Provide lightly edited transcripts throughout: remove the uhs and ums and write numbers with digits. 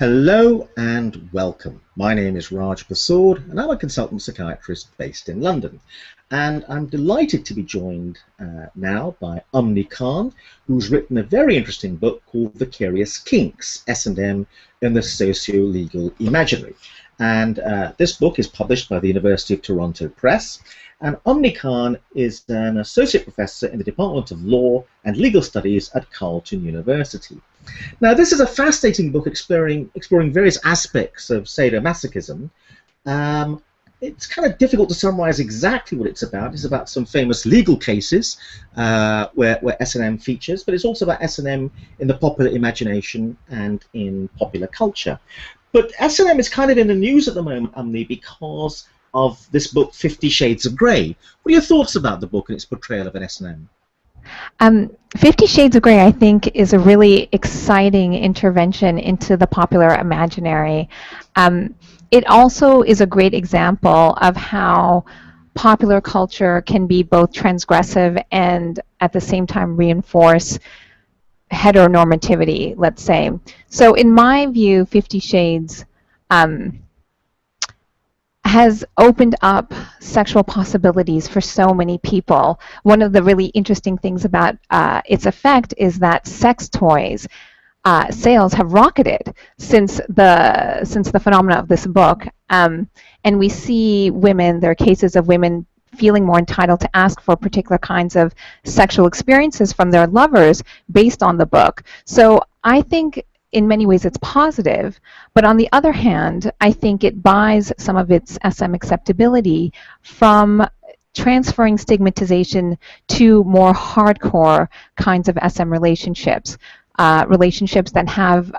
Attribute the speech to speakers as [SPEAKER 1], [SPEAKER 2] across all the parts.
[SPEAKER 1] Hello and welcome. My name is Raj Persaud and I'm a consultant psychiatrist based in London. And I'm delighted to be joined now by Ummni Khan, who's written a very interesting book called Vicarious Kinks, S&M in the Socio-Legal Imaginary. And this book is published by the University of Toronto Press. And Ummni Khan is an associate professor in the Department of Law and Legal Studies at Carleton University. Now, this is a fascinating book exploring various aspects of Sado-Masochism. It's kind of difficult to summarize exactly what it's about. It's about some famous legal cases where S&M features, but it's also about S&M in the popular imagination and in popular culture. But S&M is kind of in the news at the moment, Ummni, because of this book, 50 Shades of Grey. What are your thoughts about the book and its portrayal of an S&M?
[SPEAKER 2] 50 Shades of Grey, I think, is a really exciting intervention into the popular imaginary. It also is a great example of how popular culture can be both transgressive and at the same time reinforce heteronormativity, let's say. So in my view, 50 Shades has opened up sexual possibilities for so many people. One of the really interesting things about its effect is that sex toys sales have rocketed since the phenomena of this book, and we see women. There are cases of women feeling more entitled to ask for particular kinds of sexual experiences from their lovers based on the book. So I think in many ways it's positive, but on the other hand, I think it buys some of its SM acceptability from transferring stigmatization to more hardcore kinds of SM relationships, relationships that have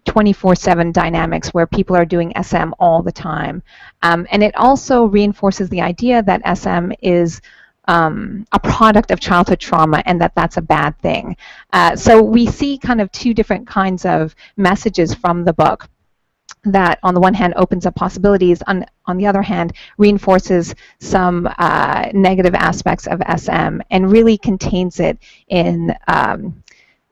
[SPEAKER 2] 24/7 dynamics where people are doing SM all the time. And it also reinforces the idea that SM is a product of childhood trauma and that that's a bad thing. So we see kind of two different kinds of messages from the book that on the one hand opens up possibilities, on the other hand reinforces some negative aspects of SM and really contains it in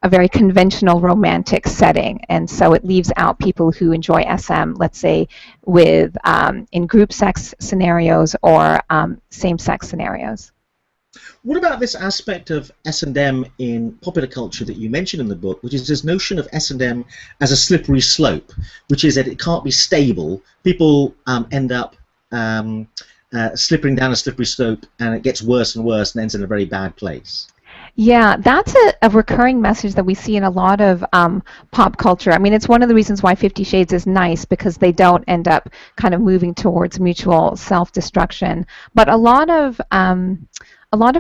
[SPEAKER 2] a very conventional romantic setting, and so it leaves out people who enjoy SM, let's say, with in group sex scenarios or same-sex scenarios.
[SPEAKER 1] What about this aspect of S&M in popular culture that you mentioned in the book, which is this notion of S&M as a slippery slope, which is that it can't be stable. People end up slipping down a slippery slope, and it gets worse and worse and ends in a very bad place.
[SPEAKER 2] Yeah, that's a recurring message that we see in a lot of pop culture. I mean, it's one of the reasons why 50 Shades is nice, because they don't end up kind of moving towards mutual self-destruction. But a lot of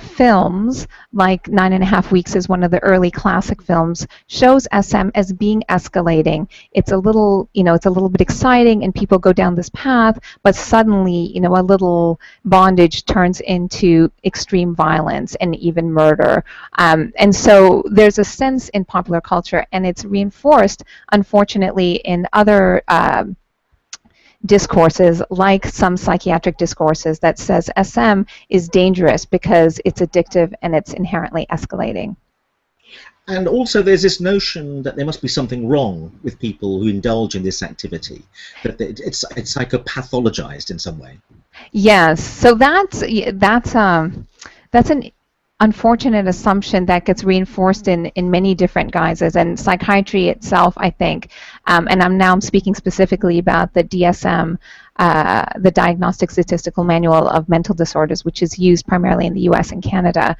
[SPEAKER 2] films, like 9½ Weeks is one of the early classic films, shows SM as being escalating. It's a little, it's a little bit exciting and people go down this path, but suddenly, a little bondage turns into extreme violence and even murder. And so there's a sense in popular culture, and it's reinforced, unfortunately, in other discourses, like some psychiatric discourses, that says SM is dangerous because it's addictive and it's inherently escalating.
[SPEAKER 1] And also there's this notion that there must be something wrong with people who indulge in this activity, that it's psychopathologized in some way.
[SPEAKER 2] Yes, so that's an unfortunate assumption that gets reinforced in many different guises, and psychiatry itself, I think, and I'm speaking specifically about the DSM, the Diagnostic Statistical Manual of Mental Disorders, which is used primarily in the US and Canada,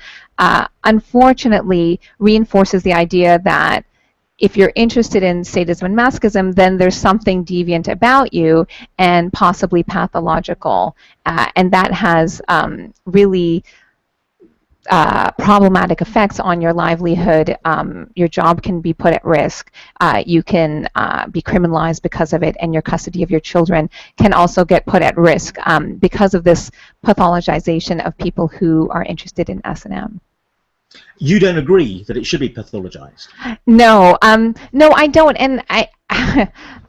[SPEAKER 2] unfortunately reinforces the idea that if you're interested in sadism and masochism, then there's something deviant about you and possibly pathological, and that has really problematic effects on your livelihood. Your job can be put at risk. You can be criminalized because of it, and your custody of your children can also get put at risk because of this pathologization of people who are interested in S&M.
[SPEAKER 1] You don't agree that it should be pathologized?
[SPEAKER 2] No, no, I don't, and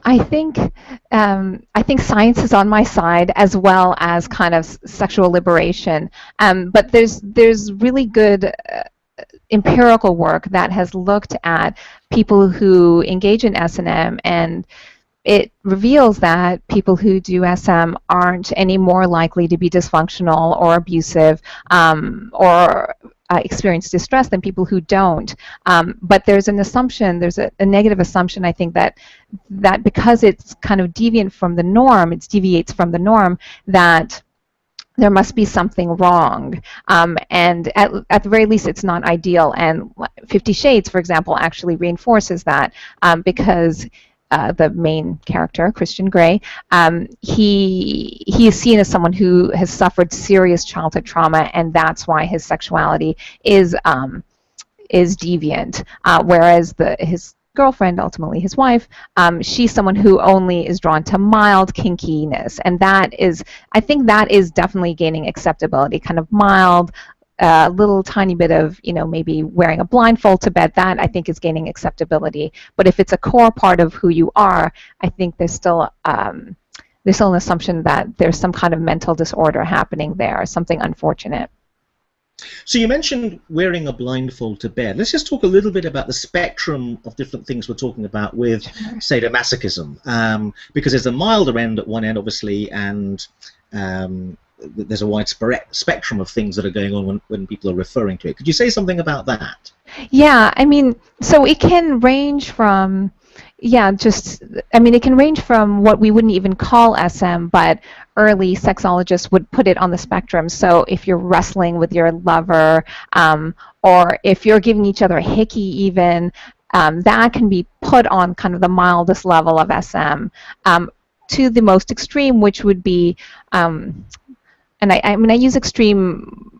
[SPEAKER 2] I think science is on my side, as well as kind of sexual liberation. But there's really good empirical work that has looked at people who engage in S&M, and it reveals that people who do SM aren't any more likely to be dysfunctional or abusive or experience distress than people who don't. But there's an assumption, there's a negative assumption, I think, that because it's kind of deviant from the norm, it deviates from the norm, that there must be something wrong. And at the very least, it's not ideal. And 50 Shades, for example, actually reinforces that because the main character, Christian Grey, he is seen as someone who has suffered serious childhood trauma, and that's why his sexuality is deviant. Whereas his girlfriend, ultimately his wife, she's someone who only is drawn to mild kinkiness, and I think that is definitely gaining acceptability, kind of mild, little tiny bit of, maybe wearing a blindfold to bed, that I think is gaining acceptability. But if it's a core part of who you are, I think there's still an assumption that there's some kind of mental disorder happening there, something unfortunate.
[SPEAKER 1] So you mentioned wearing a blindfold to bed. Let's just talk a little bit about the spectrum of different things we're talking about with Sado-Masochism, because there's a milder end at one end, obviously, and there's a wide spectrum of things that are going on when people are referring to it. Could you say something about that?
[SPEAKER 2] Yeah, I mean, so it can range from, it can range from what we wouldn't even call SM, but early sexologists would put it on the spectrum. So if you're wrestling with your lover, or if you're giving each other a hickey even, that can be put on kind of the mildest level of SM, to the most extreme, which would be, and I use extreme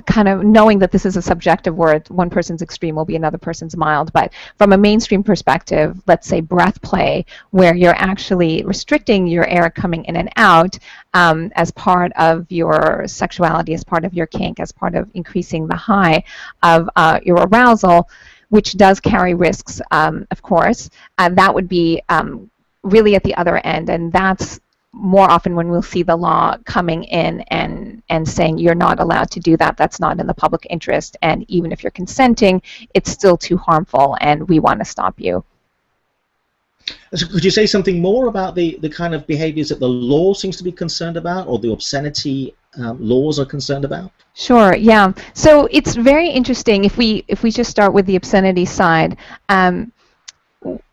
[SPEAKER 2] kind of knowing that this is a subjective word. One person's extreme will be another person's mild, but from a mainstream perspective, let's say breath play, where you're actually restricting your air coming in and out as part of your sexuality, as part of your kink, as part of increasing the high of your arousal, which does carry risks, of course. That would be really at the other end, and that's more often when we'll see the law coming in and saying you're not allowed to do that, that's not in the public interest, and even if you're consenting, it's still too harmful and we want to stop you.
[SPEAKER 1] So could you say something more about the kind of behaviors that the law seems to be concerned about, or the obscenity laws are concerned about?
[SPEAKER 2] Sure, yeah. So it's very interesting if we just start with the obscenity side.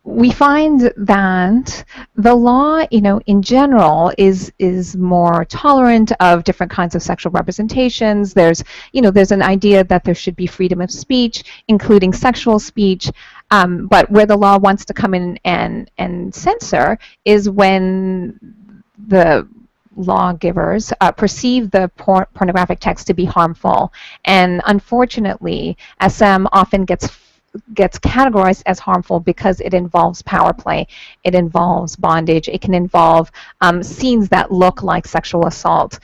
[SPEAKER 2] We find that the law, in general, is more tolerant of different kinds of sexual representations. There's an idea that there should be freedom of speech, including sexual speech. But where the law wants to come in and censor is when the lawgivers perceive the pornographic text to be harmful. And unfortunately, SM often gets categorized as harmful because it involves power play, it involves bondage, it can involve scenes that look like sexual assault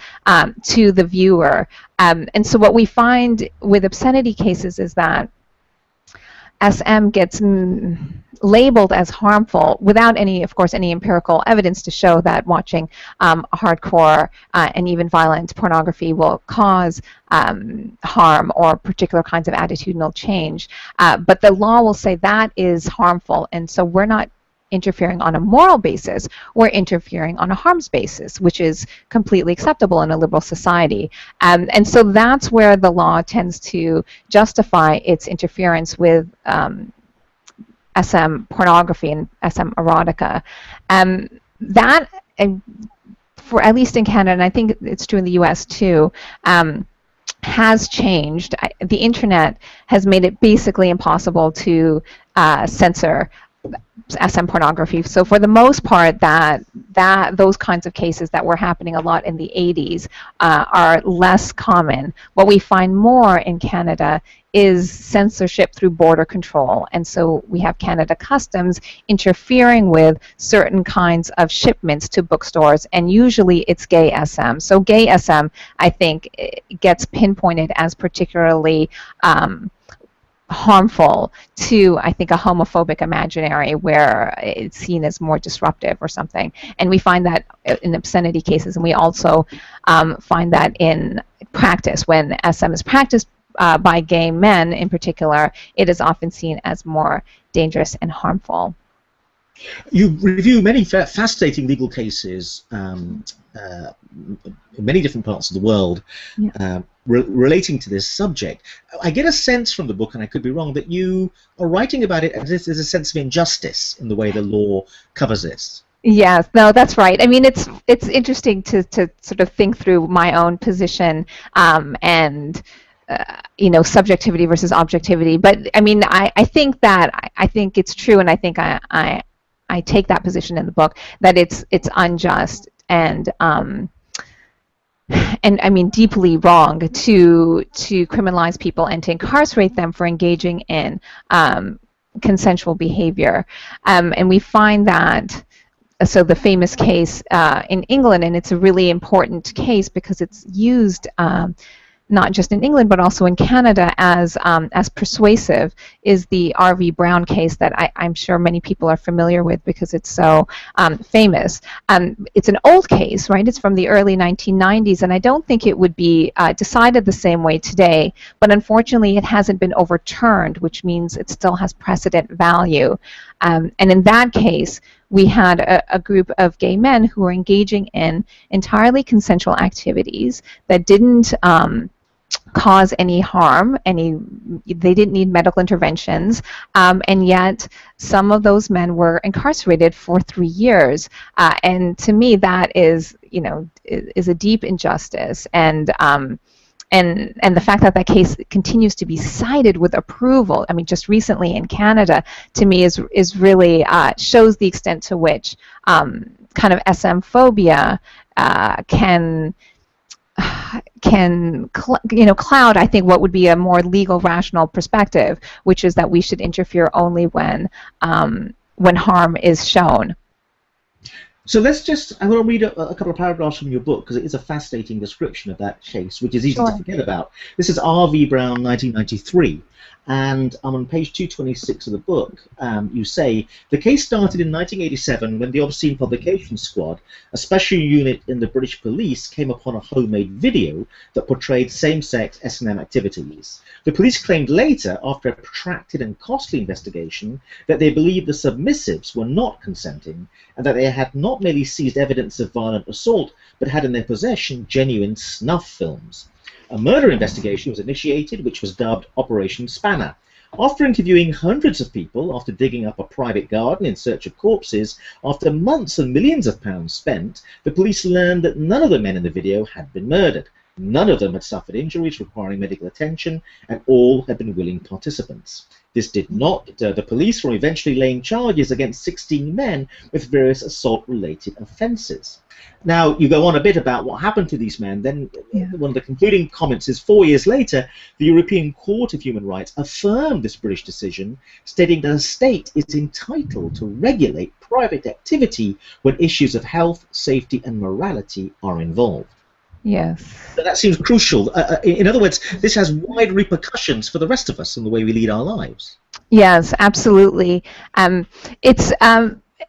[SPEAKER 2] to the viewer. And so what we find with obscenity cases is that SM gets labeled as harmful without any empirical evidence to show that watching hardcore and even violent pornography will cause harm or particular kinds of attitudinal change. But the law will say that is harmful, and so we're not interfering on a moral basis, we're interfering on a harms basis, which is completely acceptable in a liberal society. And so that's where the law tends to justify its interference with SM pornography and SM erotica. That, for at least in Canada, and I think it's true in the US too, has changed. The internet has made it basically impossible to censor SM pornography. So for the most part, those kinds of cases that were happening a lot in the 80s are less common. What we find more in Canada is censorship through border control. And so we have Canada Customs interfering with certain kinds of shipments to bookstores, and usually it's gay SM. So gay SM, I think, gets pinpointed as particularly harmful to, I think, a homophobic imaginary where it's seen as more disruptive or something. And we find that in obscenity cases, and we also find that in practice when SM is practiced by gay men in particular, it is often seen as more dangerous and harmful.
[SPEAKER 1] You review many fascinating legal cases in many different parts of the world,
[SPEAKER 2] Yeah.
[SPEAKER 1] Relating to this subject. I get a sense from the book, and I could be wrong, that you are writing about it as if there's a sense of injustice in the way the law covers this.
[SPEAKER 2] Yes, no, that's right. I mean, it's interesting to sort of think through my own position, and you know, subjectivity versus objectivity. But I mean, I think that I think it's true, and I think I take that position in the book, that it's unjust and I mean deeply wrong to criminalize people and to incarcerate them for engaging in consensual behavior, and we find that. So the famous case in England, and it's a really important case because it's used not just in England but also in Canada as persuasive, is the R.V. Brown case that I'm sure many people are familiar with because it's so famous. It's an old case, right? It's from the early 1990s, and I don't think it would be decided the same way today, but unfortunately it hasn't been overturned, which means it still has precedent value. And in that case, we had a group of gay men who were engaging in entirely consensual activities that didn't cause any harm, they didn't need medical interventions, and yet some of those men were incarcerated for 3 years. And to me, that is, you know, is a deep injustice. And the fact that that case continues to be cited with approval, I mean, just recently in Canada, to me is really shows the extent to which kind of SM phobia can you know, cloud, I think, what would be a more legal, rational perspective, which is that we should interfere only when harm is shown.
[SPEAKER 1] So let's just, I'm going to read a couple of paragraphs from your book, because it is a fascinating description of that case, which is easy to forget about. This is R.V. Brown, 1993, and I'm on page 226 of the book. You say, the case started in 1987 when the Obscene Publication Squad, a special unit in the British police, came upon a homemade video that portrayed same-sex S&M activities. The police claimed later, after a protracted and costly investigation, that they believed the submissives were not consenting, and that they had not merely seized evidence of violent assault, but had in their possession genuine snuff films. A murder investigation was initiated, which was dubbed Operation Spanner. After interviewing hundreds of people, after digging up a private garden in search of corpses, after months and millions of pounds spent, the police learned that none of the men in the video had been murdered. None of them had suffered injuries requiring medical attention, and all had been willing participants. This did not deter the police from eventually laying charges against 16 men with various assault-related offences. Now, you go on a bit about what happened to these men. Then one of the concluding comments is 4 years later, the European Court of Human Rights affirmed this British decision, stating that a state is entitled to regulate private activity when issues of health, safety, and morality are involved.
[SPEAKER 2] Yes.
[SPEAKER 1] But that seems crucial. In other words, this has wide repercussions for the rest of us in the way we lead our lives.
[SPEAKER 2] Yes, absolutely. It's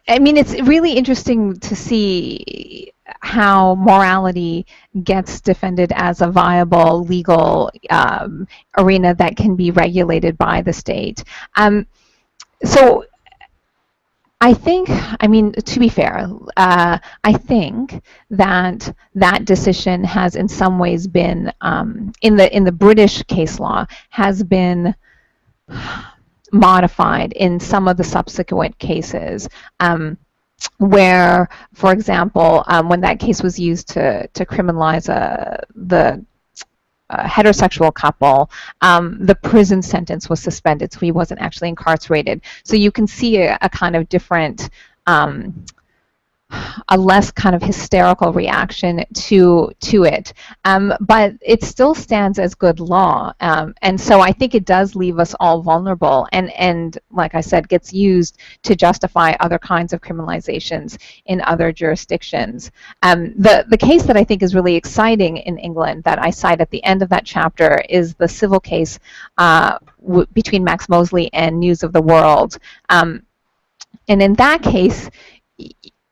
[SPEAKER 2] I mean, it's really interesting to see how morality gets defended as a viable legal arena that can be regulated by the state. So I think, I mean, to be fair, I think that that decision has in some ways been, in the British case law, has been modified in some of the subsequent cases, where, for example, when that case was used to criminalize the heterosexual couple, the prison sentence was suspended, so he wasn't actually incarcerated. So you can see a kind of different, a less kind of hysterical reaction to it, but it still stands as good law, and so I think it does leave us all vulnerable, and like I said, gets used to justify other kinds of criminalizations in other jurisdictions. The case that I think is really exciting in England that I cite at the end of that chapter is the civil case between Max Mosley and News of the World, and in that case,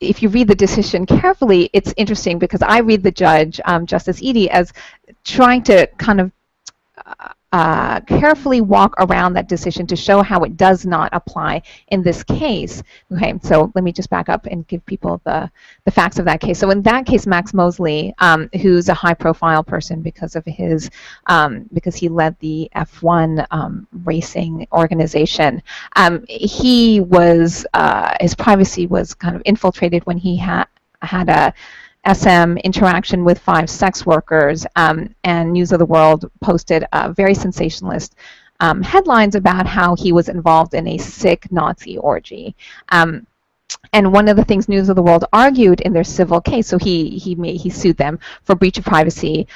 [SPEAKER 2] if you read the decision carefully, it's interesting because I read the judge, Justice Eadie, as trying to kind of carefully walk around that decision to show how it does not apply in this case. Okay, so let me just back up and give people the facts of that case. So in that case, Max Mosley, who's a high-profile person because of his because he led the F1 racing organization, he was his privacy was kind of infiltrated when he had a SM interaction with 5 sex workers, and News of the World posted very sensationalist headlines about how he was involved in a sick Nazi orgy. And one of the things News of the World argued in their civil case, so he sued them for breach of privacy,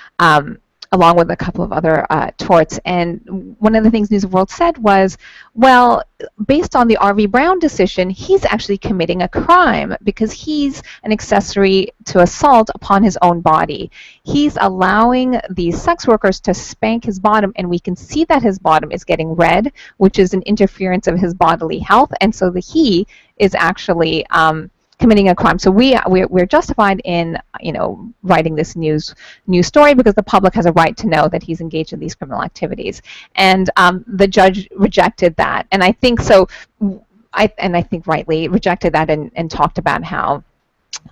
[SPEAKER 2] along with a couple of other torts. And one of the things News of the World said was, well, based on the R.V. Brown decision, he's actually committing a crime because he's an accessory to assault upon his own body. He's allowing these sex workers to spank his bottom, and we can see that his bottom is getting red, which is an interference of his bodily health, and so he is actually committing a crime. So we're justified in writing this news story because the public has a right to know that he's engaged in these criminal activities. And the judge rejected that, and I think so. I think rightly rejected that and talked about how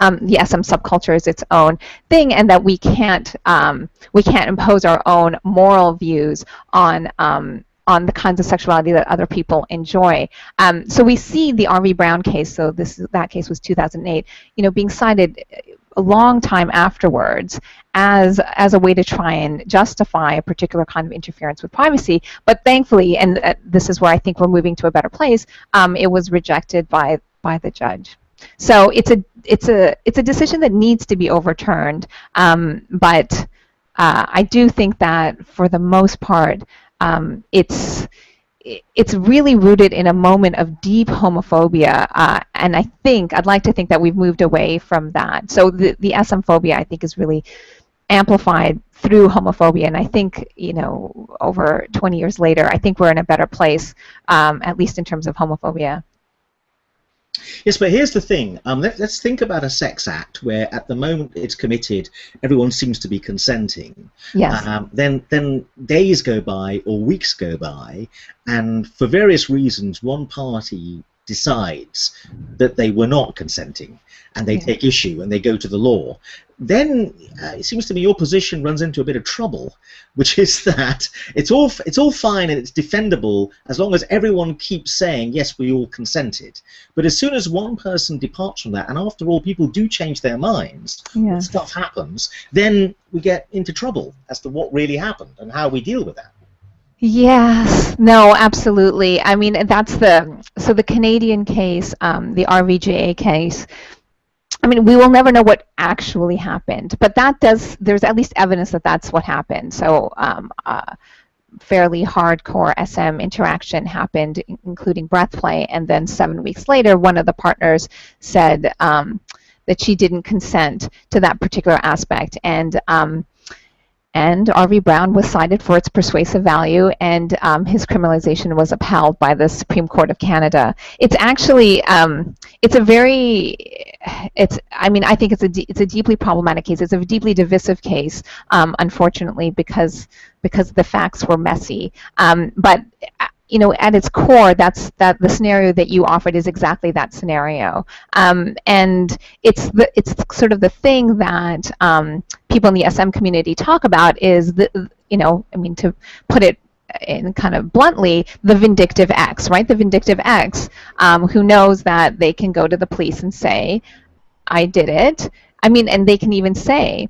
[SPEAKER 2] the SM subculture is its own thing, and that we can't impose our own moral views on the kinds of sexuality that other people enjoy. So we see the R.V. Brown case, so that case was 2008, being cited a long time afterwards as a way to try and justify a particular kind of interference with privacy. But thankfully, and this is where I think we're moving to a better place, it was rejected by the judge. So it's a decision that needs to be overturned, but I do think that for the most part, it's really rooted in a moment of deep homophobia, and I'd like to think that we've moved away from that. So the SM phobia, I think, is really amplified through homophobia, and I think, over 20 years later, I think we're in a better place, at least in terms of homophobia.
[SPEAKER 1] Yes, but here's the thing. Let's think about a sex act where, at the moment it's committed, everyone seems to be consenting.
[SPEAKER 2] Yes.
[SPEAKER 1] Then days go by or weeks go by, and for various reasons, one party decides that they were not consenting, and they take issue and they go to the law. Then it seems to me your position runs into a bit of trouble, which is that it's all fine and it's defendable as long as everyone keeps saying, yes, we all consented. But as soon as one person departs from that, and after all, people do change their minds, stuff happens, then we get into trouble as to what really happened and how we deal with that.
[SPEAKER 2] Yes, no, absolutely. I mean, so the Canadian case, the RVJA case, I mean, we will never know what actually happened, but there's at least evidence that that's what happened. So fairly hardcore SM interaction happened, including breath play, and then 7 weeks later, one of the partners said that she didn't consent to that particular aspect, and R.V. Brown was cited for its persuasive value, and his criminalization was upheld by the Supreme Court of Canada. It's actually, I think it's a deeply problematic case. It's a deeply divisive case, unfortunately, because the facts were messy. But at its core, that the scenario that you offered is exactly that scenario, and it's sort of the thing that people in the SM community talk about is to put it in kind of bluntly, the vindictive ex, right? The vindictive ex who knows that they can go to the police and say, I did it. I mean, and they can even say,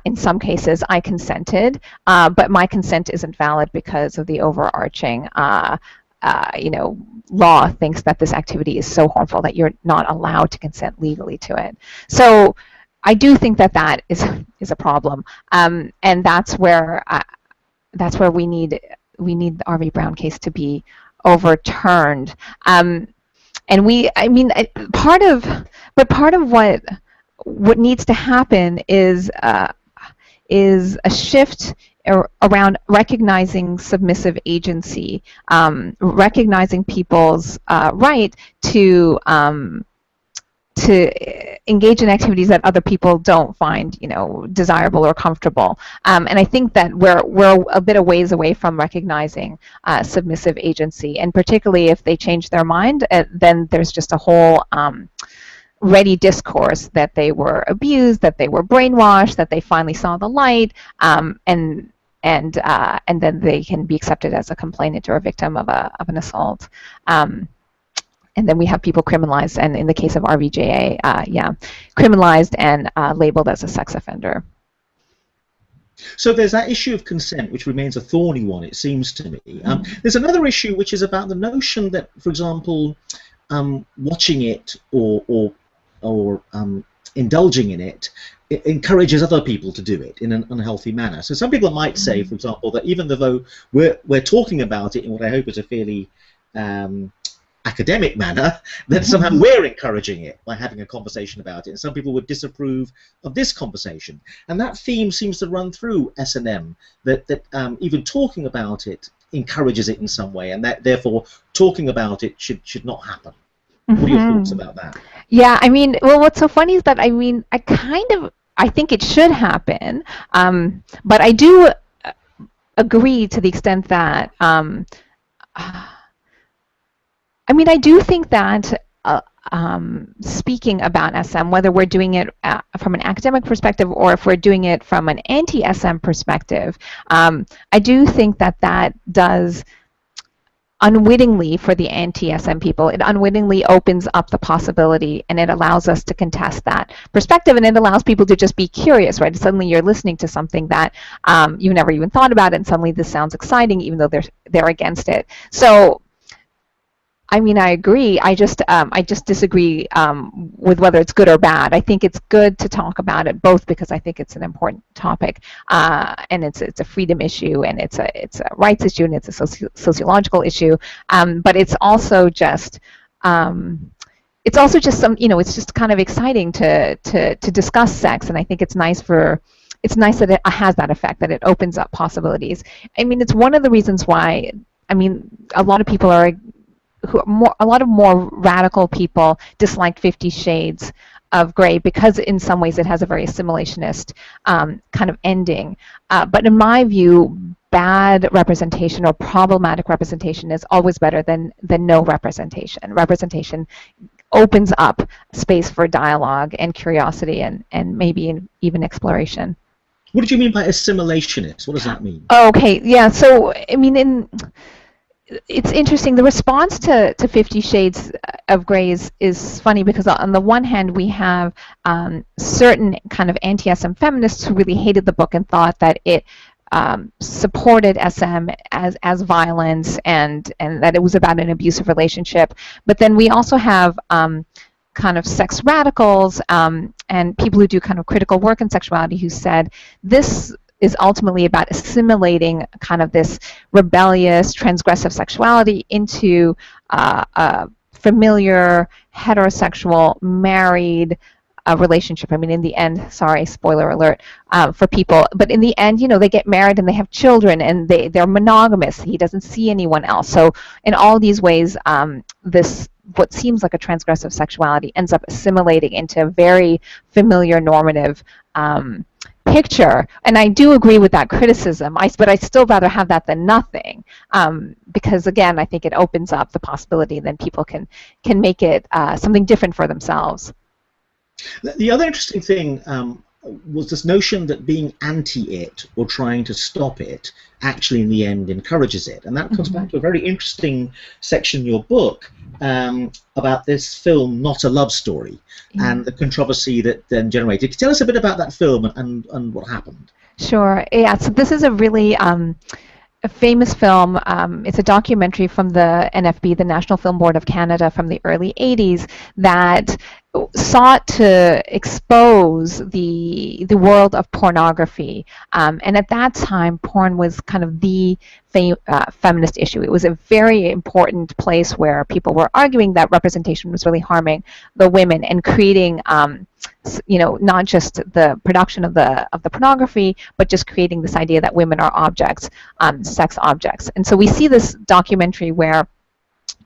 [SPEAKER 2] in some cases, I consented, but my consent isn't valid because of the overarching, law thinks that this activity is so harmful that you're not allowed to consent legally to it. So I do think that is a problem, and that's where we need the R.V. Brown case to be overturned. And part of what needs to happen is a shift around recognizing submissive agency, recognizing people's right to engage in activities that other people don't find, desirable or comfortable. And I think that we're a bit of ways away from recognizing submissive agency, and particularly if they change their mind, then there's just a whole ready discourse that they were abused, that they were brainwashed, that they finally saw the light, and then they can be accepted as a complainant or a victim of an assault. And then we have people criminalized, and in the case of RVJA, criminalized and labeled as a sex offender.
[SPEAKER 1] So there's that issue of consent, which remains a thorny one, it seems to me. There's another issue, which is about the notion that, for example, watching it or indulging in it encourages other people to do it in an unhealthy manner. So some people might say, for example, that even though we're talking about it in what I hope is a fairly academic manner, that somehow we're encouraging it by having a conversation about it, and some people would disapprove of this conversation. And that theme seems to run through S&M, that even talking about it encourages it in some way, and that therefore talking about it should not happen. What are your thoughts about that?
[SPEAKER 2] Yeah, I mean, well, what's so funny is that, I mean, I think it should happen, but I do agree to the extent that I mean, I do think that speaking about SM, whether we're doing it from an academic perspective or if we're doing it from an anti-SM perspective, I do think that does unwittingly, for the anti-SM people, it unwittingly opens up the possibility, and it allows us to contest that perspective, and it allows people to just be curious, right? Suddenly you're listening to something that you've never even thought about, and suddenly this sounds exciting, even though they're against it. So, I mean, I agree. I just disagree with whether it's good or bad. I think it's good to talk about it, both because I think it's an important topic, and it's a freedom issue, and it's a rights issue, and it's a sociological issue. But it's also just some, it's just kind of exciting to discuss sex, and I think it's nice that it has that effect, that it opens up possibilities. I mean, it's one of the reasons why, I mean, a lot of more radical people disliked 50 Shades of Grey because in some ways it has a very assimilationist kind of ending. But in my view, bad representation or problematic representation is always better than no representation. Representation opens up space for dialogue and curiosity and maybe even exploration.
[SPEAKER 1] What did you mean by assimilationist? What does that mean?
[SPEAKER 2] Okay, yeah, so I mean, it's interesting. The response to 50 Shades of Grey is funny because on the one hand we have certain kind of anti-SM feminists who really hated the book and thought that it supported SM as violence and that it was about an abusive relationship. But then we also have kind of sex radicals and people who do kind of critical work in sexuality who said this is ultimately about assimilating kind of this rebellious, transgressive sexuality into a familiar, heterosexual, married relationship. I mean, in the end, sorry, spoiler alert for people, but in the end, they get married and they have children and they're monogamous. He doesn't see anyone else. So in all these ways, this what seems like a transgressive sexuality ends up assimilating into a very familiar, normative picture. And I do agree with that criticism, but I'd still rather have that than nothing, because again, I think it opens up the possibility that people can make it something different for themselves.
[SPEAKER 1] The other interesting thing was this notion that being anti-it or trying to stop it actually in the end encourages it. And that comes back to a very interesting section in your book about this film, Not a Love Story, and the controversy that then generated. Tell us a bit about that film and what happened.
[SPEAKER 2] Sure. Yeah, so this is a really a famous film. It's a documentary from the NFB, the National Film Board of Canada, from the early 80s that sought to expose the world of pornography. And at that time, porn was kind of the feminist issue. It was a very important place where people were arguing that representation was really harming the women and creating not just the production of the pornography, but just creating this idea that women are objects, sex objects. And so we see this documentary where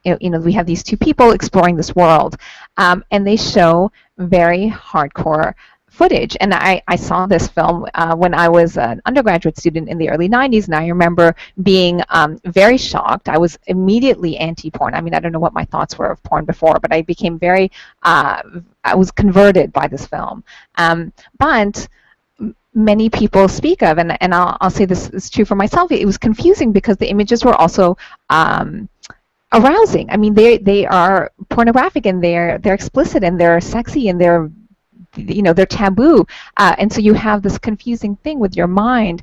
[SPEAKER 2] we have these two people exploring this world, and they show very hardcore footage. And I saw this film when I was an undergraduate student in the early 90s, and I remember being very shocked. I was immediately anti-porn. I mean, I don't know what my thoughts were of porn before, but I became very, I was converted by this film. But many people speak of, and I'll say this is true for myself, it was confusing because the images were also arousing. I mean, they are pornographic, and they're explicit, and they're sexy, and they're taboo, and so you have this confusing thing with your mind,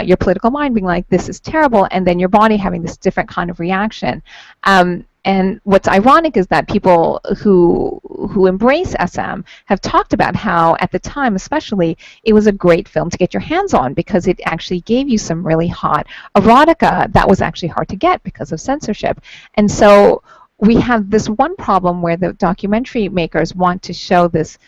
[SPEAKER 2] your political mind being like, this is terrible, and then your body having this different kind of reaction. And what's ironic is that people who embrace SM have talked about how, at the time especially, it was a great film to get your hands on because it actually gave you some really hot erotica that was actually hard to get because of censorship. And so we have this one problem where the documentary makers want to show this,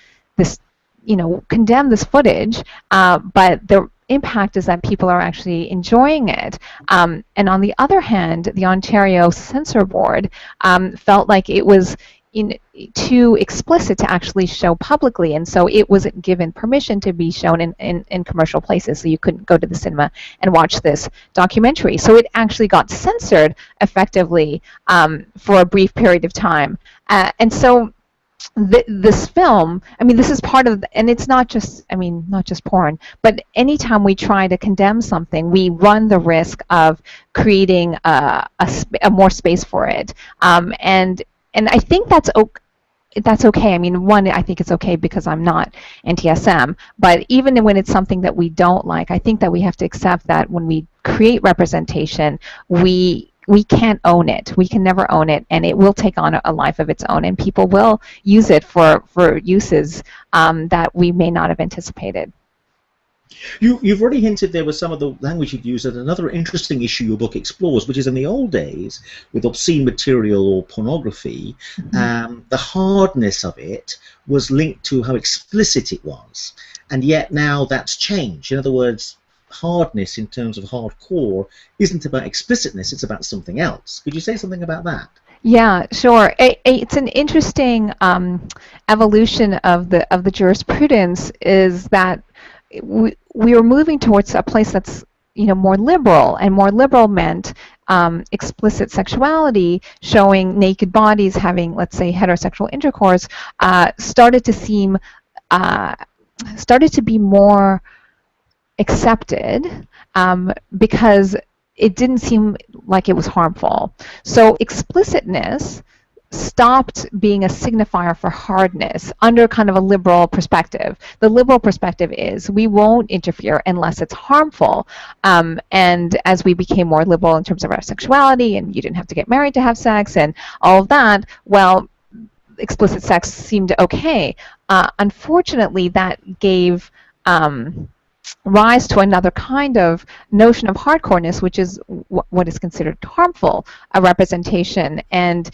[SPEAKER 2] condemn this footage, but the impact is that people are actually enjoying it. And on the other hand, the Ontario Censor Board felt like it was too explicit to actually show publicly, and so it wasn't given permission to be shown in commercial places, so you couldn't go to the cinema and watch this documentary. So it actually got censored effectively for a brief period of time. And so this film, I mean, this is part of, and it's not just porn, but anytime we try to condemn something, we run the risk of creating a more space for it. And I think that's okay. I mean, one, I think it's okay because I'm not anti-SM, but even when it's something that we don't like, I think that we have to accept that when we create representation, we can't own it. We can never own it, and it will take on a life of its own, and people will use it for uses that we may not have anticipated.
[SPEAKER 1] You've already hinted there with some of the language you've used at another interesting issue your book explores, which is in the old days, with obscene material or pornography, the hardness of it was linked to how explicit it was, and yet now that's changed. In other words, hardness in terms of hardcore isn't about explicitness, it's about something else. Could you say something about that?
[SPEAKER 2] Yeah, sure. It's an interesting evolution of the jurisprudence, is that we are moving towards a place that's more liberal, and more liberal meant explicit sexuality, showing naked bodies, having, let's say, heterosexual intercourse, started to be more accepted because it didn't seem like it was harmful. So explicitness stopped being a signifier for hardness under kind of a liberal perspective. The liberal perspective is we won't interfere unless it's harmful. And as we became more liberal in terms of our sexuality, and you didn't have to get married to have sex and all of that, well, explicit sex seemed okay. Unfortunately, that gave rise to another kind of notion of hardcoreness, which is what is considered harmful, a representation. And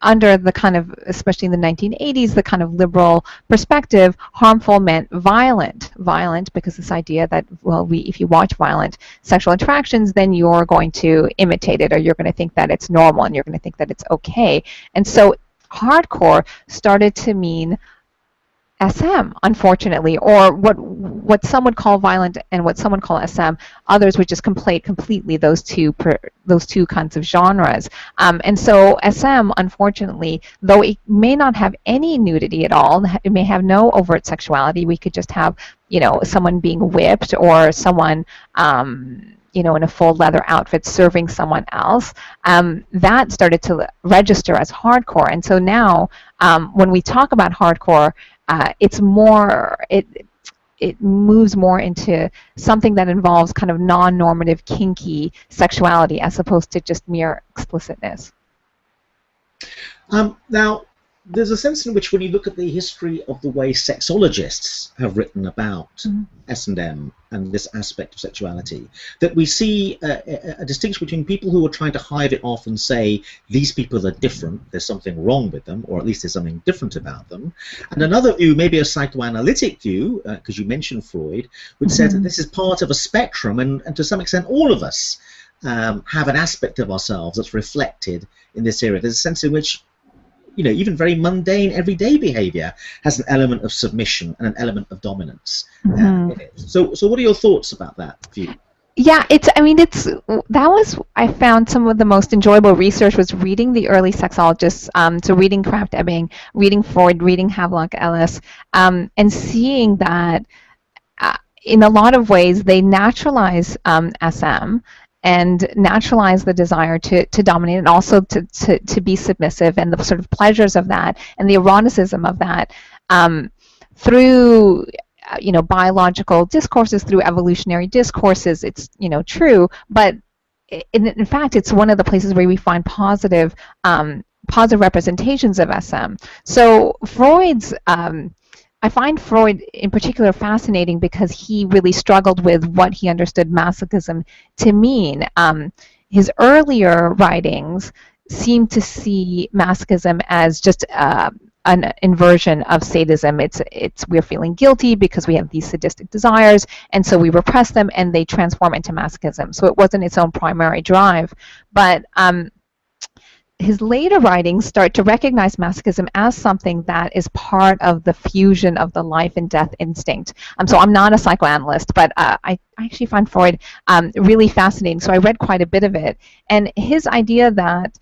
[SPEAKER 2] under the kind of, especially in the 1980s, the kind of liberal perspective, harmful meant violent. Violent because this idea that, well, if you watch violent sexual interactions, then you're going to imitate it, or you're going to think that it's normal, and you're going to think that it's okay. And so hardcore started to mean SM, unfortunately, or what some would call violent and what some would call SM. Others would just conflate completely those two kinds of genres. And so SM, unfortunately, though it may not have any nudity at all, it may have no overt sexuality. We could just have, someone being whipped, or someone, in a full leather outfit serving someone else. That started to register as hardcore. And so now, when we talk about hardcore, it's more, it moves more into something that involves kind of non-normative, kinky sexuality as opposed to just mere explicitness.
[SPEAKER 1] Now, there's a sense in which when you look at the history of the way sexologists have written about S&M and this aspect of sexuality, that we see a distinction between people who are trying to hive it off and say these people are different, there's something wrong with them, or at least there's something different about them, and another view, maybe a psychoanalytic view, because you mentioned Freud, which said that this is part of a spectrum, and to some extent all of us have an aspect of ourselves that's reflected in this area. There's a sense in which even very mundane, everyday behavior has an element of submission and an element of dominance in it. So what are your thoughts about that view?
[SPEAKER 2] Yeah, I found some of the most enjoyable research was reading the early sexologists, so reading Krafft-Ebing, reading Freud, reading Havelock Ellis, and seeing that in a lot of ways they naturalize SM and naturalize the desire to dominate, and also to be submissive, and the sort of pleasures of that and the eroticism of that through biological discourses, through evolutionary discourses. It's true, but in fact it's one of the places where we find positive representations of SM. So I find Freud in particular fascinating because he really struggled with what he understood masochism to mean. His earlier writings seem to see masochism as just an inversion of sadism. It's we're feeling guilty because we have these sadistic desires, and so we repress them, and they transform into masochism. So it wasn't its own primary drive, but his later writings start to recognize masochism as something that is part of the fusion of the life and death instinct. So I'm not a psychoanalyst, but I actually find Freud really fascinating. So I read quite a bit of it, and his idea that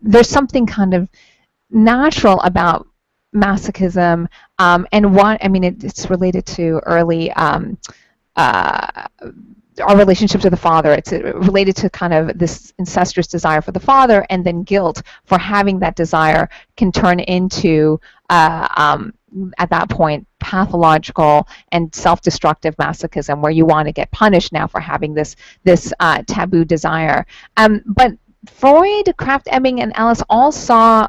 [SPEAKER 2] there's something kind of natural about masochism, and it's related to early our relationship to the father. It's related to kind of this incestuous desire for the father, and then guilt for having that desire can turn into at that point pathological and self-destructive masochism, where you want to get punished now for having this taboo desire. But Freud, Krafft-Ebing, and Ellis all saw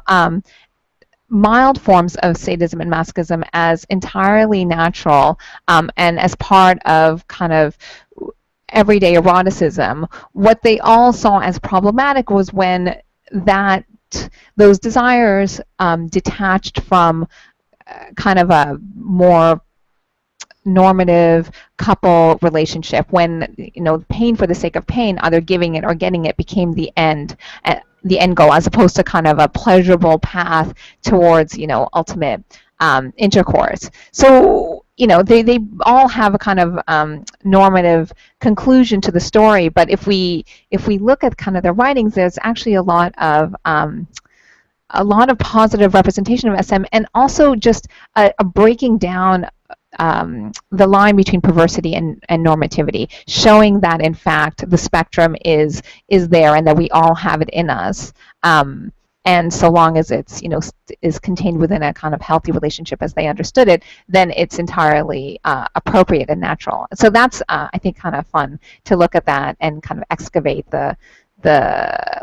[SPEAKER 2] mild forms of sadism and masochism as entirely natural, and as part of kind of everyday eroticism. What they all saw as problematic was when those desires detached from kind of a more normative couple relationship, when pain for the sake of pain, either giving it or getting it, became the end goal, as opposed to kind of a pleasurable path towards ultimate intercourse. So they all have a kind of normative conclusion to the story, but if we look at kind of their writings, there's actually a lot of positive representation of SM, and also just a breaking down the line between perversity and normativity, showing that in fact the spectrum is there, and that we all have it in us. And so long as it's is contained within a kind of healthy relationship as they understood it, then it's entirely appropriate and natural. So that's I think kind of fun to look at that and kind of excavate the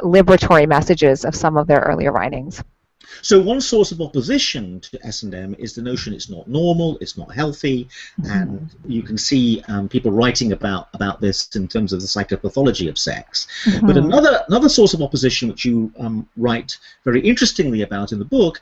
[SPEAKER 2] liberatory messages of some of their earlier writings.
[SPEAKER 1] So one source of opposition to S&M is the notion it's not normal, it's not healthy, and you can see people writing about this in terms of the psychopathology of sex. But another source of opposition, which you write very interestingly about in the book,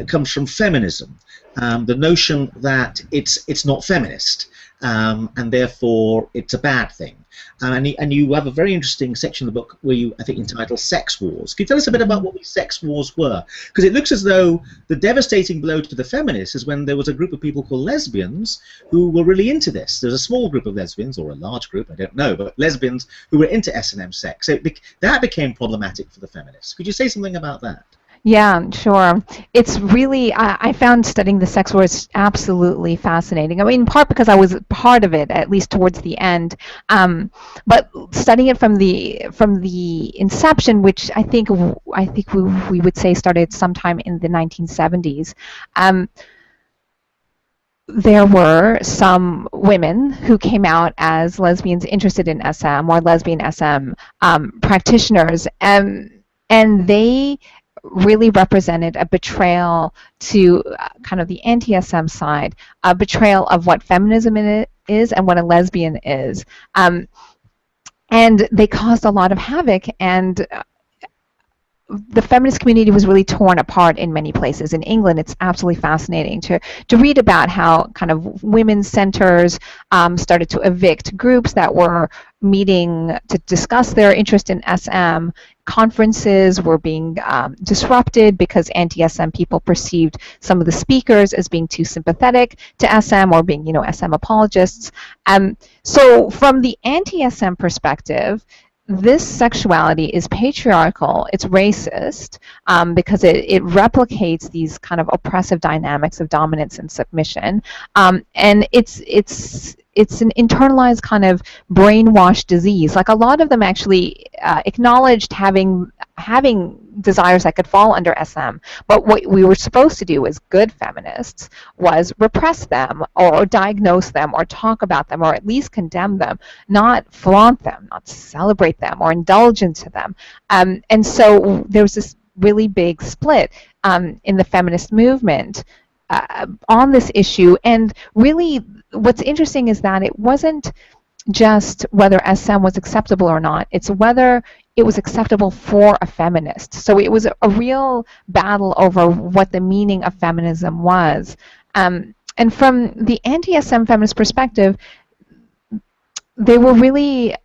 [SPEAKER 1] comes from feminism. The notion that it's not feminist, and therefore it's a bad thing. And you have a very interesting section of the book where you, I think, entitle Sex Wars. Can you tell us a bit about what these sex wars were? Because it looks as though the devastating blow to the feminists is when there was a group of people called lesbians who were really into this. There's a small group of lesbians, or a large group, I don't know, but lesbians who were into S&M sex. So that became problematic for the feminists. Could you say something about that?
[SPEAKER 2] Yeah, sure. It's really, I found studying the sex wars absolutely fascinating. I mean, in part because I was part of it, at least towards the end. But studying it from the inception, which I think we would say started sometime in the 1970s. There were some women who came out as lesbians interested in SM, or lesbian SM practitioners, and they really represented a betrayal to kind of the anti-SM side, a betrayal of what feminism is and what a lesbian is. And they caused a lot of havoc, and the feminist community was really torn apart in many places. In England, it's absolutely fascinating to read about how kind of women's centers started to evict groups that were meeting to discuss their interest in SM, conferences were being disrupted because anti-SM people perceived some of the speakers as being too sympathetic to SM or being, SM apologists. So from the anti-SM perspective, this sexuality is patriarchal, it's racist, because it replicates these kind of oppressive dynamics of dominance and submission, and it's an internalized kind of brainwashed disease. Like, a lot of them actually acknowledged having desires that could fall under SM, but what we were supposed to do as good feminists was repress them or diagnose them or talk about them or at least condemn them, not flaunt them, not celebrate them or indulge into them. And so there was this really big split in the feminist movement on this issue. And really what's interesting is that it wasn't just whether SM was acceptable or not, it's whether it was acceptable for a feminist. So it was a real battle over what the meaning of feminism was. And from the anti-SM feminist perspective, they were really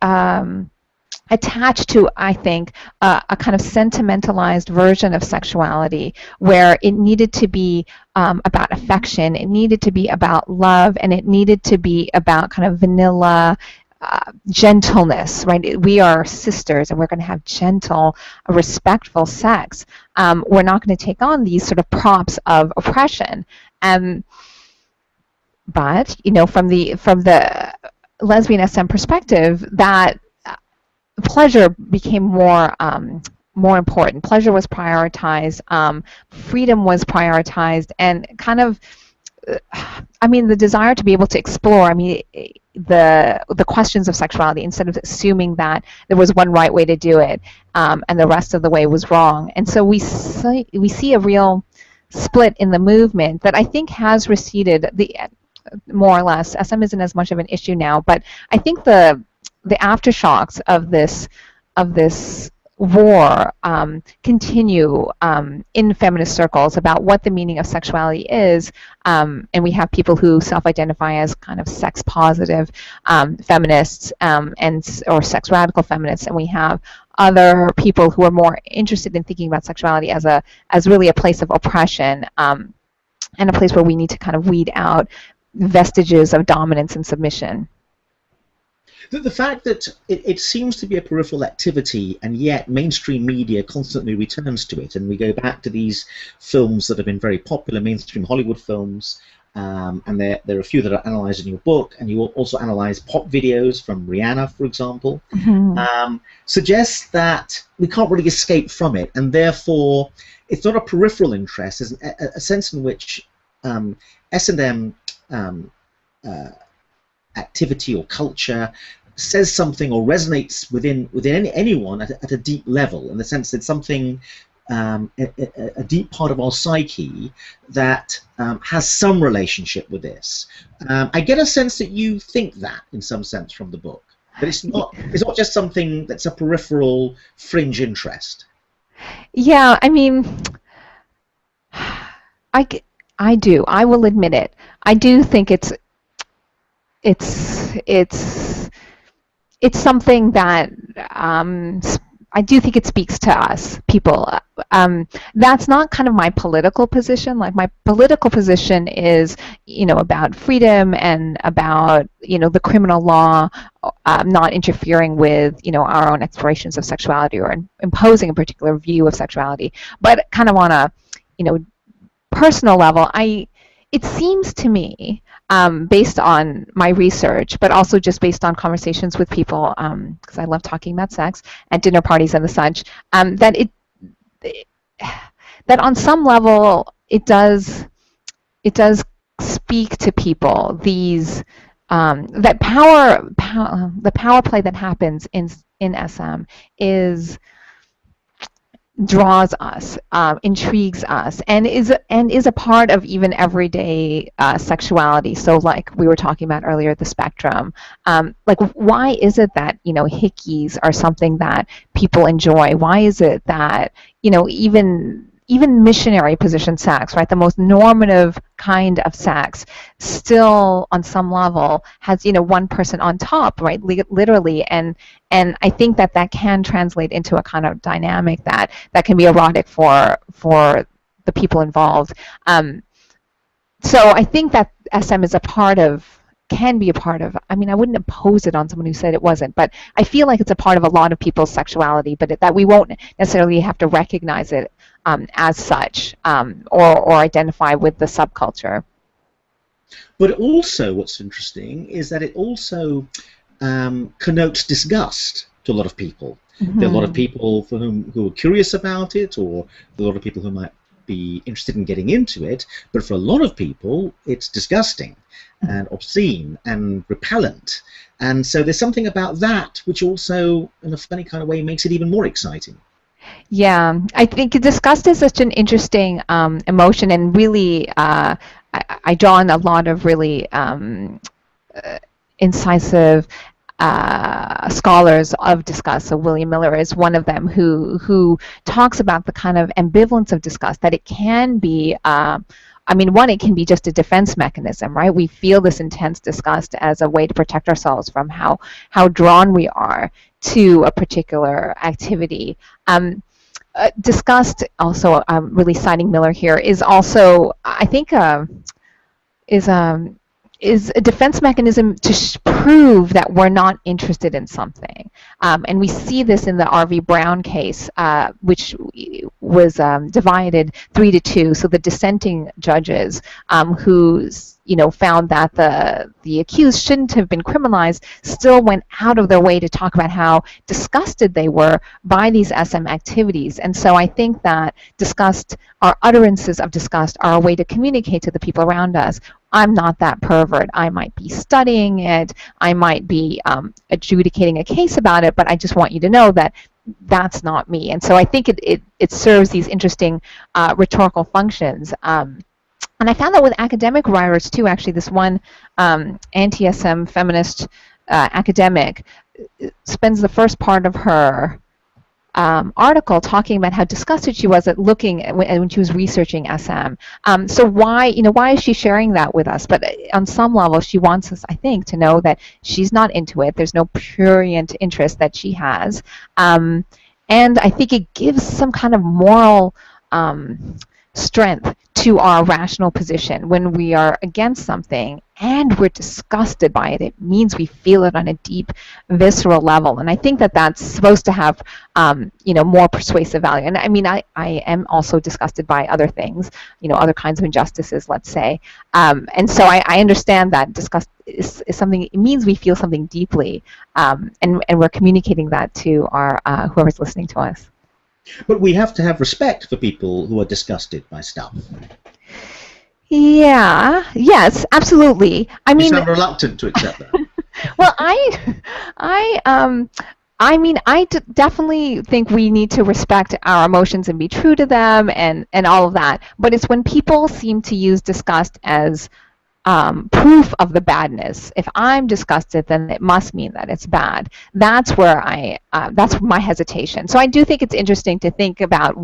[SPEAKER 2] attached to, I think, a kind of sentimentalized version of sexuality where it needed to be about affection, it needed to be about love, and it needed to be about kind of vanilla gentleness, right? We are sisters and we're going to have gentle, respectful sex. We're not going to take on these sort of props of oppression. But, from the lesbian SM perspective, that pleasure became more important. Pleasure was prioritized, freedom was prioritized, and kind of, the desire to be able to explore, the questions of sexuality, instead of assuming that there was one right way to do it and the rest of the way was wrong. And so we see a real split in the movement that I think has receded, more or less. SM isn't as much of an issue now, but I think the aftershocks of this war continue in feminist circles about what the meaning of sexuality is, and we have people who self-identify as kind of sex-positive feminists or sex radical feminists, and we have other people who are more interested in thinking about sexuality as really a place of oppression, and a place where we need to kind of weed out vestiges of dominance and submission.
[SPEAKER 1] The fact that it seems to be a peripheral activity, and yet mainstream media constantly returns to it, and we go back to these films that have been very popular, mainstream Hollywood films, and there are a few that are analysed in your book, and you also analyse pop videos from Rihanna, for example, suggests that we can't really escape from it, and therefore it's not a peripheral interest. There's a sense in which S&M activity or culture says something or resonates within anyone at a deep level, in the sense that something, a deep part of our psyche that has some relationship with this. I get a sense that you think that, in some sense, from the book, that it's not just something that's a peripheral fringe interest.
[SPEAKER 2] Yeah, I do. I will admit it. I do think it's something that I do think it speaks to us people. That's not kind of my political position. Like, my political position is, about freedom and about, the criminal law not interfering with, our own explorations of sexuality or imposing a particular view of sexuality. But kind of on a, personal level, it seems to me, based on my research, but also just based on conversations with people, because I love talking about sex at dinner parties and the such, that on some level it does speak to people. These that the power play that happens in SM draws us, intrigues us, and is a part of even everyday sexuality. So, like we were talking about earlier, the spectrum. Like, why is it that hickeys are something that people enjoy? Why is it that even even missionary position sex, right, the most normative kind of sex, still on some level has, one person on top, right, literally, and I think that can translate into a kind of dynamic that can be erotic for the people involved. So I think that SM is can be a part of, I mean, I wouldn't impose it on someone who said it wasn't, but I feel like it's a part of a lot of people's sexuality, but that we won't necessarily have to recognize it as such, or identify with the subculture.
[SPEAKER 1] But also what's interesting is that it also connotes disgust to a lot of people. Mm-hmm. There are a lot of people who are curious about it, or a lot of people who might be interested in getting into it, but for a lot of people it's disgusting and obscene and repellent, and so there's something about that which also in a funny kind of way makes it even more exciting.
[SPEAKER 2] Yeah, I think disgust is such an interesting emotion, and really I draw on a lot of really incisive scholars of disgust. So William Miller is one of them who talks about the kind of ambivalence of disgust, that it can be, I mean, one, it can be just a defense mechanism, right? We feel this intense disgust as a way to protect ourselves from how drawn we are to a particular activity. Disgust, also, really citing Miller here, is also, I think, is a defense mechanism to prove that we're not interested in something. And we see this in the R.V. Brown case, which was divided 3-2. So the dissenting judges who found that the accused shouldn't have been criminalized still went out of their way to talk about how disgusted they were by these SM activities. And so I think that disgust, our utterances of disgust, are a way to communicate to the people around us, I'm not that pervert. I might be studying it. I might be adjudicating a case about it, but I just want you to know that that's not me. And so I think it serves these interesting rhetorical functions. And I found that with academic writers too, actually. This one anti-SM feminist academic spends the first part of her article talking about how disgusted she was at looking at when she was researching SM. So why is she sharing that with us? But on some level, she wants us, I think, to know that she's not into it. There's no prurient interest that she has, and I think it gives some kind of moral strength to our rational position when we are against something and we're disgusted by it. It means we feel it on a deep, visceral level, and I think that that's supposed to have, more persuasive value. And I mean, I am also disgusted by other things, other kinds of injustices, let's say, and so I understand that disgust is something. It means we feel something deeply, and we're communicating that to our whoever's listening to us.
[SPEAKER 1] But we have to have respect for people who are disgusted by stuff.
[SPEAKER 2] Yeah. Yes. Absolutely. I mean,
[SPEAKER 1] you sound reluctant to accept that.
[SPEAKER 2] Well, I definitely think we need to respect our emotions and be true to them and all of that. But it's when people seem to use disgust as proof of the badness. If I'm disgusted, then it must mean that it's bad. That's where that's my hesitation. So I do think it's interesting to think about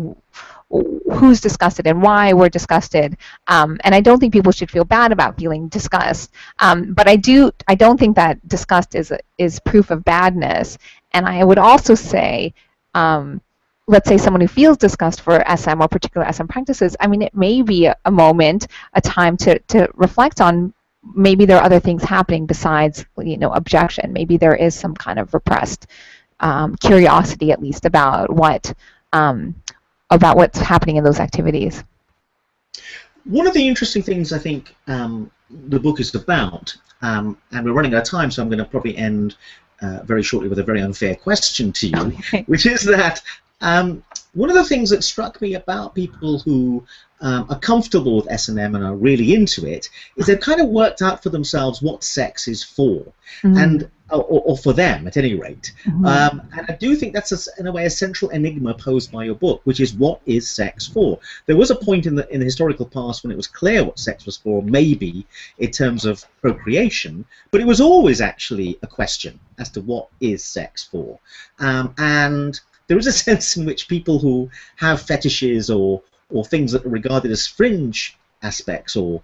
[SPEAKER 2] who's disgusted and why we're disgusted. And I don't think people should feel bad about feeling disgust. But I don't think that disgust is proof of badness. And I would also say, let's say someone who feels disgust for SM or particular SM practices, I mean, it may be a moment, a time to reflect on maybe there are other things happening besides, objection. Maybe there is some kind of repressed curiosity, at least, about what's happening in those activities.
[SPEAKER 1] One of the interesting things I think the book is about, and we're running out of time, so I'm going to probably end very shortly with a very unfair question to you, which is that one of the things that struck me about people who are comfortable with S&M and are really into it is they've kind of worked out for themselves what sex is for, and or for them at any rate. And I do think that's in a way a central enigma posed by your book, which is what is sex for? There was a point in the historical past when it was clear what sex was for, maybe in terms of procreation, but it was always actually a question as to what is sex for. And there is a sense in which people who have fetishes or or things that are regarded as fringe aspects, or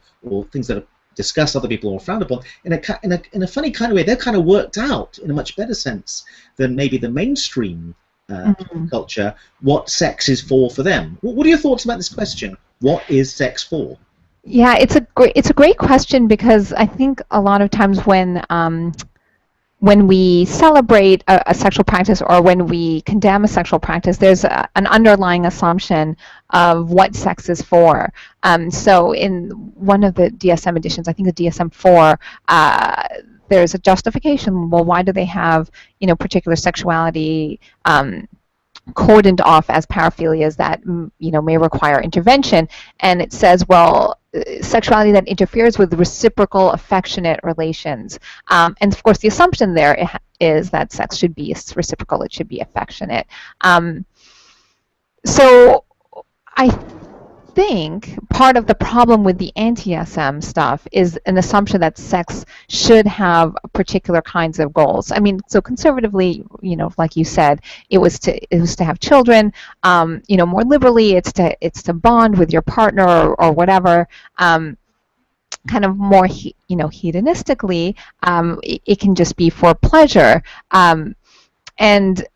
[SPEAKER 1] things that are discussed other people or frowned upon, in a funny kind of way, they're kind of worked out in a much better sense than maybe the mainstream culture, what sex is for them. What are your thoughts about this question? What is sex for?
[SPEAKER 2] Yeah, it's a great question, because I think a lot of times when we celebrate a sexual practice, or when we condemn a sexual practice, there's an underlying assumption of what sex is for. So in one of the DSM editions, I think the DSM-4, there's a justification. Well, why do they have, particular sexuality cordoned off as paraphilias that may require intervention? And it says, well, sexuality that interferes with reciprocal affectionate relations. And of course, the assumption there is that sex should be reciprocal, it should be affectionate. So I think part of the problem with the anti-SM stuff is an assumption that sex should have particular kinds of goals. I mean, so conservatively, like you said, it was to have children. More liberally, it's to bond with your partner, or whatever. Kind of more, hedonistically, it can just be for pleasure. And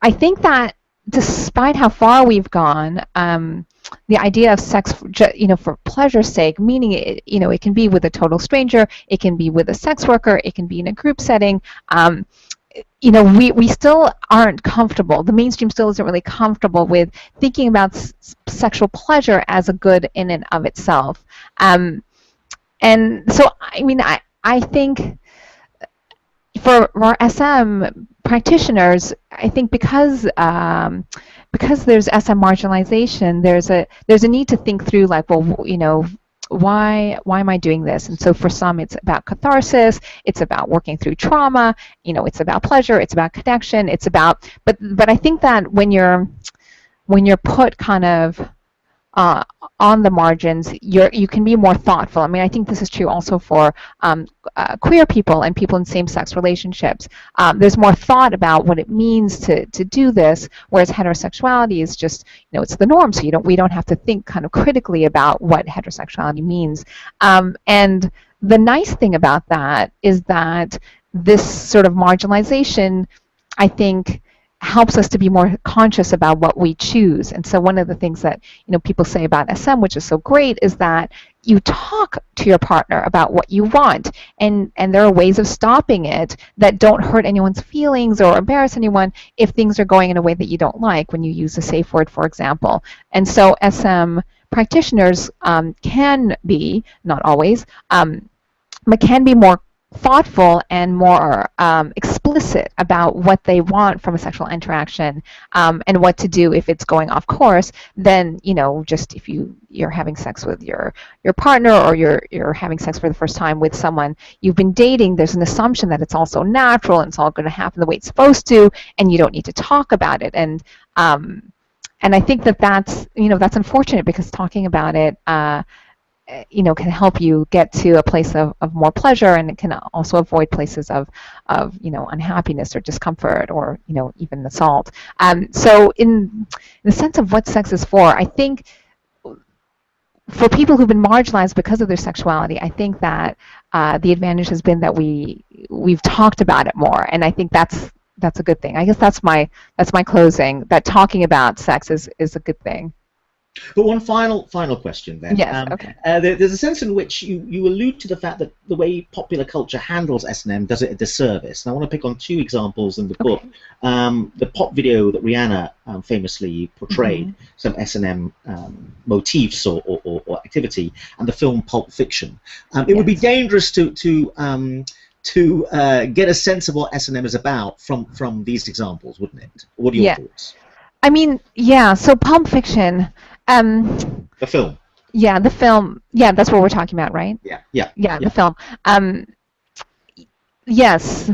[SPEAKER 2] I think that despite how far we've gone, the idea of sex, for pleasure's sake, meaning it can be with a total stranger, it can be with a sex worker, it can be in a group setting. We still aren't comfortable. The mainstream still isn't really comfortable with thinking about sexual pleasure as a good in and of itself. And so, I think for our SM practitioners, I think because there's SM marginalization, there's a need to think through, like, well, why am I doing this? And so for some, it's about catharsis, it's about working through trauma, it's about pleasure, it's about connection, it's about, but I think that when you're put kind of on the margins, you can be more thoughtful. I think this is true also for queer people and people in same-sex relationships. There's more thought about what it means to do this, whereas heterosexuality is just, it's the norm, so we don't have to think kind of critically about what heterosexuality means. And the nice thing about that is that this sort of marginalization, I think, helps us to be more conscious about what we choose. And so one of the things that people say about SM, which is so great, is that you talk to your partner about what you want, and there are ways of stopping it that don't hurt anyone's feelings or embarrass anyone if things are going in a way that you don't like, when you use a safe word, for example. And so SM practitioners can be, not always, but can be more thoughtful and more explicit about what they want from a sexual interaction, and what to do if it's going off course, than just if you're having sex with your partner, or you're having sex for the first time with someone you've been dating. There's an assumption that it's also natural and it's all going to happen the way it's supposed to, and you don't need to talk about it. And I think that's unfortunate, because talking about it can help you get to a place of more pleasure, and it can also avoid places of unhappiness or discomfort, or even assault. So in the sense of what sex is for, I think for people who've been marginalized because of their sexuality, I think that the advantage has been that we've talked about it more, and I think that's a good thing. I guess that's my closing, that talking about sex is a good thing.
[SPEAKER 1] But one final question then.
[SPEAKER 2] Yes, okay.
[SPEAKER 1] There's a sense in which you allude to the fact that the way popular culture handles S&M does it a disservice. And I want to pick on two examples in the book. The pop video that Rihanna famously portrayed, some S&M motifs or activity, and the film Pulp Fiction. It would be dangerous to get a sense of what S&M is about from these examples, wouldn't it? What are your thoughts?
[SPEAKER 2] So Pulp Fiction.
[SPEAKER 1] The film.
[SPEAKER 2] Yeah, the film. Yeah, that's what we're talking about, right?
[SPEAKER 1] Yeah.
[SPEAKER 2] The film. Yes,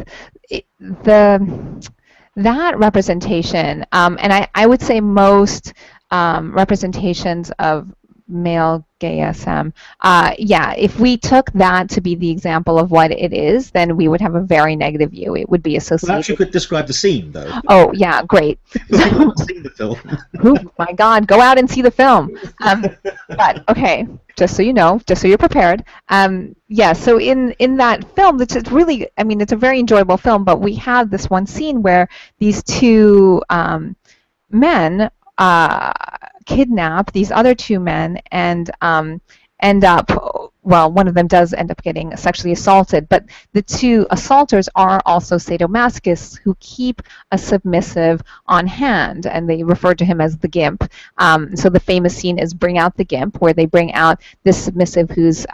[SPEAKER 2] that representation, and I would say most representations of male gay SM. Yeah, if we took that to be the example of what it is, then we would have a very negative view. It would be associated.
[SPEAKER 1] Perhaps you could describe the scene, though.
[SPEAKER 2] Oh, yeah, great.
[SPEAKER 1] I've not seen the film.
[SPEAKER 2] Oh my God, go out and see the film. But okay, just so you know, just so you're prepared. Yeah, so in that film, it's really, I mean, it's a very enjoyable film, but we have this one scene where these two men kidnap these other two men and end up, well, one of them does end up getting sexually assaulted, but the two assaulters are also sadomasochists who keep a submissive on hand, and they refer to him as the gimp. So the famous scene is Bring Out the Gimp, where they bring out this submissive who's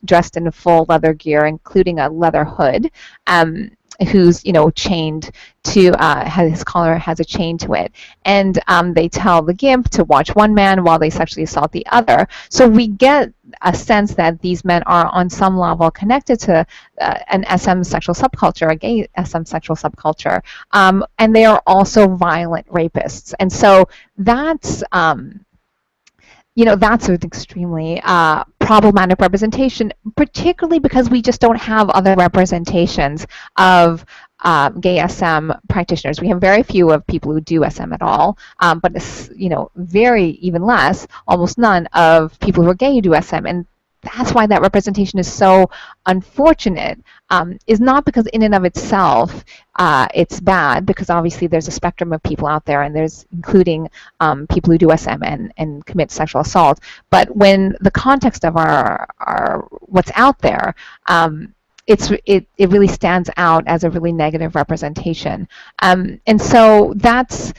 [SPEAKER 2] dressed in full leather gear, including a leather hood, who's, you know, chained to, his collar has a chain to it. And they tell the gimp to watch one man while they sexually assault the other. So we get a sense that these men are on some level connected to an SM sexual subculture, a gay SM sexual subculture. And they are also violent rapists. And so that's, you know, that's an extremely problematic representation, particularly because we just don't have other representations of gay SM practitioners. We have very few of people who do SM at all, but it's, you know, very, even less, almost none of people who are gay who do SM. And that's why that representation is so unfortunate, is not because in and of itself it's bad, because obviously there's a spectrum of people out there, and there's including people who do SM and commit sexual assault. But when the context of our what's out there, it really stands out as a really negative representation. And so that's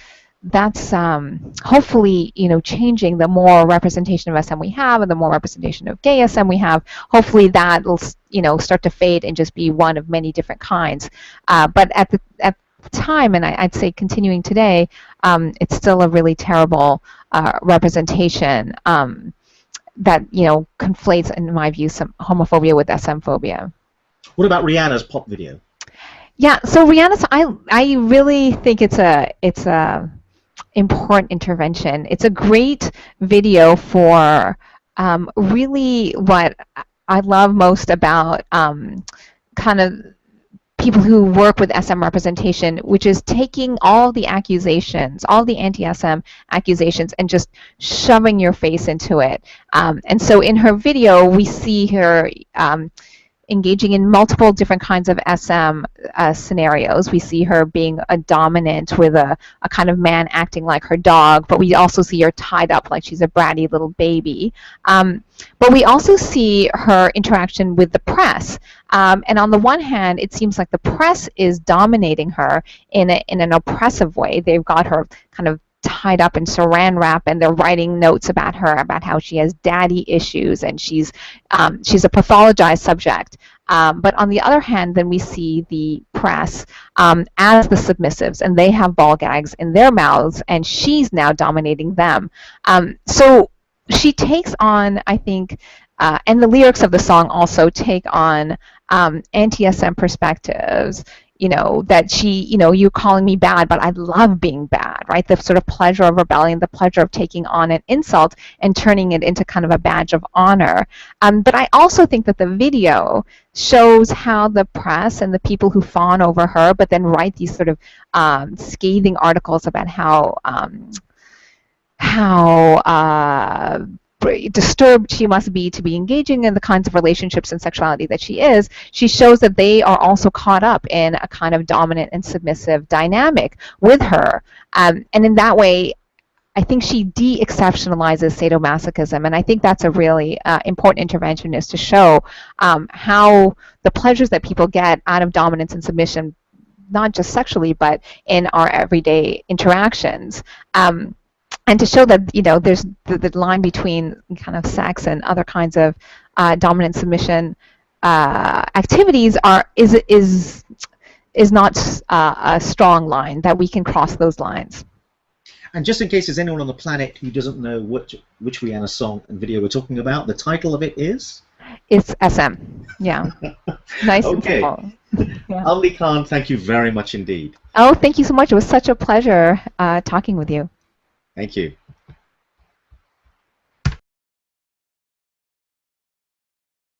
[SPEAKER 2] hopefully, you know, changing. The more representation of SM we have, and the more representation of gay SM we have, hopefully that will, you know, start to fade and just be one of many different kinds. But at the time, and I'd say continuing today, it's still a really terrible representation that, you know, conflates, in my view, some homophobia with SM phobia.
[SPEAKER 1] What about Rihanna's pop video?
[SPEAKER 2] Yeah, so Rihanna's, I really think it's a important intervention. It's a great video for really what I love most about kind of people who work with SM representation, which is taking all the accusations, all the anti-SM accusations, and just shoving your face into it. And so in her video, we see her engaging in multiple different kinds of SM scenarios. We see her being a dominant with a kind of man acting like her dog, but we also see her tied up like she's a bratty little baby. But we also see her interaction with the press. And on the one hand, it seems like the press is dominating her in an oppressive way. They've got her kind of tied up in saran wrap, and they're writing notes about her, about how she has daddy issues, and she's a pathologized subject. But on the other hand, then we see the press as the submissives, and they have ball gags in their mouths, and she's now dominating them. So she takes on, I think, and the lyrics of the song also take on anti-SM perspectives. You know, that she, you know, you're calling me bad, but I love being bad, right? The sort of pleasure of rebellion, the pleasure of taking on an insult and turning it into kind of a badge of honor. But I also think that the video shows how the press and the people who fawn over her, but then write these sort of scathing articles about how disturbed she must be to be engaging in the kinds of relationships and sexuality that she is. She shows that they are also caught up in a kind of dominant and submissive dynamic with her. And in that way, I think she de-exceptionalizes sadomasochism, and I think that's a really important intervention, is to show how the pleasures that people get out of dominance and submission, not just sexually, but in our everyday interactions. And to show that, you know, there's the line between kind of sex and other kinds of dominant submission activities is not a strong line, that we can cross those lines.
[SPEAKER 1] And just in case there's anyone on the planet who doesn't know which Rihanna song and video we're talking about, the title of it is?
[SPEAKER 2] It's SM. Yeah. Nice and
[SPEAKER 1] okay.
[SPEAKER 2] simple. Yeah.
[SPEAKER 1] Ummni Khan, thank you very much indeed.
[SPEAKER 2] Oh, thank you so much. It was such a pleasure talking with you.
[SPEAKER 1] Thank you.